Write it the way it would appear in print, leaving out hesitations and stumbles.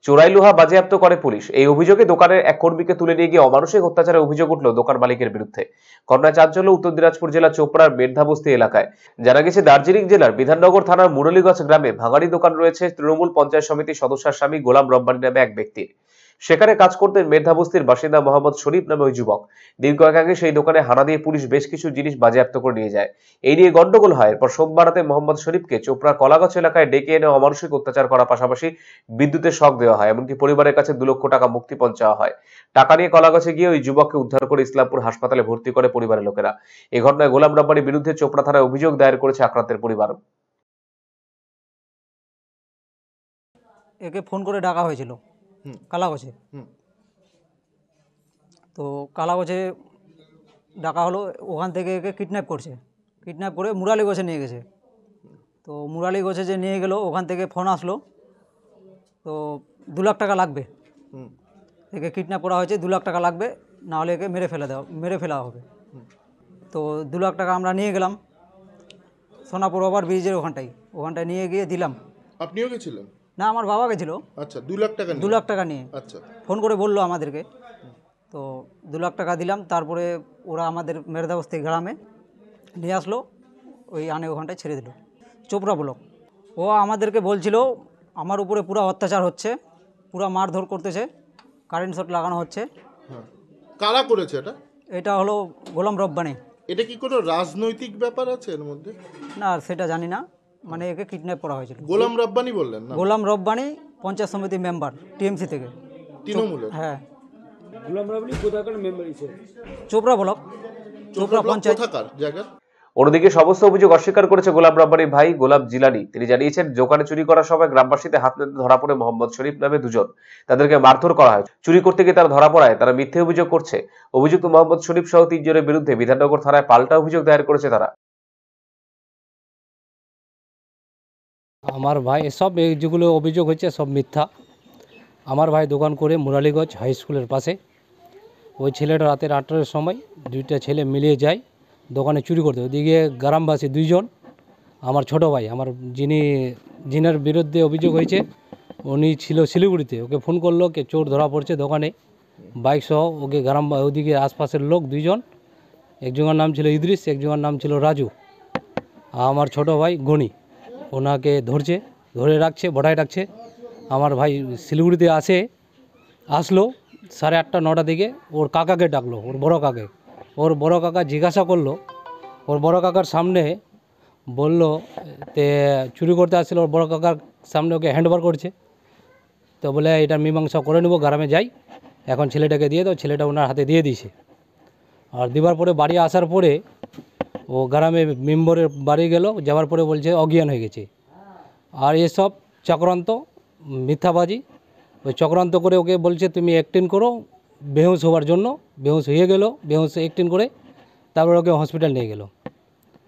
চোরাই লোহা বাজেয়াপ্ত করে পুলিশ। এই অভিযোগে দোকানের এক কর্মীকে তুলে নিয়ে গিয়ে অমানসিক অত্যাচারের অভিযোগ উঠল দোকান মালিকের বিরুদ্ধে। ঘটনায় চাঞ্চল্য উত্তর দিনাজপুর জেলার চোপড়ার মেধাবস্তি এলাকায়। জানা গেছে, দার্জিলিং জেলার বিধাননগর থানার মুরলীগঞ্জ গ্রামে ভাঙাড়ি দোকান রয়েছে তৃণমূল পঞ্চায়েত সমিতির সদস্যের স্বামী গোলাম রব্বানী নামে এক ব্যক্তির। সেখানে কাজ করতেন মেধাবস্তির বাসিন্দা মোহাম্মদ শরীফ নামে ওই যুবক। দিন কয়েক আগে সেই দোকানে হানা দিয়ে পুলিশ বেশ কিছু জিনিস বাজেয়াপ্ত করে নিয়ে যায়। এই নিয়ে গন্ডগোল হয়। এরপর সোমবার রাতে মোহাম্মদ শরীফকে চোপড়া কলাগাছ এলাকায় ডেকে এনে অমানসিক অত্যাচার করার পাশাপাশি বিদ্যুতের শক দেওয়া হয়। এমনকি পরিবারের কাছে 2 লক্ষ টাকা মুক্তিপণ চাওয়া হয়। টাকা নিয়ে কলাগাছে গিয়ে ওই যুবককে উদ্ধার করে ইসলামপুর হাসপাতালে ভর্তি করে পরিবারের লোকেরা। এই ঘটনায় গোলাম রব্বানীর বিরুদ্ধে চোপড়া থানায় অভিযোগ দায়ের করেছে আক্রান্তের পরিবার। একে ফোন করে ডাকা হয়েছিল কালাগছে। তো কালাগছে ডাকা হলো, ওখান থেকে একে কিডন্যাপ করছে। কিডন্যাপ করে মুরালিগঞ্জে নিয়ে গেছে। তো মুরালিগঞ্জে যে নিয়ে গেল, ওখান থেকে ফোন আসলো তো 2 লাখ টাকা লাগবে। একে কিডন্যাপ করা হয়েছে, 2 লাখ টাকা লাগবে, না হলে একে মেরে ফেলা হবে। তো 2 লাখ টাকা আমরা নিয়ে গেলাম সোনাপুর ওভার ব্রিজের ওখানটায় নিয়ে গিয়ে দিলাম। আপনিও গেছিলেন? না, আমার বাবা গেছিল। আচ্ছা, 2 লাখ টাকা 2 লাখ টাকা নিয়ে। আচ্ছা, ফোন করে বললো আমাদেরকে। তো 2 লাখ টাকা দিলাম। তারপরে ওরা আমাদের মেধাবস্তি গ্রামে নিয়ে আসলো, ওই ওখানটায় ছেড়ে দিল, চোপড়া ব্লক। ও আমাদেরকে বলছিল আমার উপরে পুরো অত্যাচার হচ্ছে, পুরো মারধর করতেছে, কারেন্ট শট লাগানো হচ্ছে। কারা করেছে এটা? এটা হলো গোলাম রব্বানী। এটা কি কোনো রাজনৈতিক ব্যাপার আছে এর মধ্যে? না, সেটা জানি না, মানে একে কিডন্যাপ করা হয়েছিল। গোলাম রব্বানী বললেন না? গোলাম রব্বানী পঞ্চায়েত সমিতি মেম্বার, টিএমসি থেকে, তৃণমূলের। হ্যাঁ। গোলাম রব্বানী কোথাকার মেম্বার হিসেবে? চোপড়া ব্লক, চোপড়া পঞ্চায়েত। কোথাকার জায়গা? অন্যদিকে সমস্ত অভিযোগ অস্বীকার করেছে গোলাম রব্বানীর ভাই গোলাম জিলানি। তিনি জানিয়েছেন, দোকানে চুরি করার সময় গ্রামবাসীতে হাত নাতে ধরা পড়ে মোহাম্মদ শরীফ নামে 2 জন। তাদেরকে মারধর করা হয়। চুরি করতে গিয়ে তারা ধরা পড়ায় তারা মিথ্যে অভিযোগ করছে। অভিযুক্ত মোহাম্মদ শরীফ সহ 3 জনের বিরুদ্ধে বিধাননগর থানায় পাল্টা অভিযোগ দায়ের করেছে তারা। আমার ভাই সব যেগুলো অভিযোগ হচ্ছে সব মিথ্যা। আমার ভাই দোকান করে মুরালিগঞ্জ হাই স্কুলের পাশে। ওই ছেলেটা রাতের 8টার সময় 2টা ছেলে মিলিয়ে যায় দোকানে চুরি করতে। ওদিকে গ্রামবাসী 2 জন, আমার ছোট ভাই, আমার যিনার বিরুদ্ধে অভিযোগ হয়েছে উনি ছিল শিলিগুড়িতে। ওকে ফোন করলো কে চোর ধরা পড়ছে দোকানে বাইক সহ। ওকে ওদিকে আশপাশের লোক 2 জন, একজনের নাম ছিল ইদ্রিস, একজনের নাম ছিল রাজু। আমার ছোট ভাই গনি ওনাকে ধরে রাখছে, বড়ায় রাখছে। আমার ভাই শিলিগুড়িতে আসলো 8:30 9টার দিকে। ওর কাকাকে ডাকলো, ওর বড় কাকা জিজ্ঞাসা করলো। ওর বড় কাকার সামনে বলল তে চুরি করতে আসছিল, ওর বড় কাকার সামনে ওকে হ্যান্ডওভার করছে। তো বলে এটা মীমাংসা করে নেবো, গ্রামে যাই, এখন ছেলেটাকে দিয়ে দাও। ছেলেটা ওনার হাতে দিয়ে দিয়েছে। আর দেওয়ার পরে বাড়ি আসার পরে ও গ্রামে মেম্বরের বাড়ি যাওয়ার পরে বলছে অজ্ঞান হয়ে গেছে। আর এসব চক্রান্ত, মিথ্যাবাজি। ওই চক্রান্ত করে ওকে বলছে তুমি অ্যাক্টিং করো বেহুশ হওয়ার জন্য। বেহুশ হয়ে গেল, বেহুশ অ্যাক্টিং করে তারপর ওকে হসপিটাল নিয়ে গেল।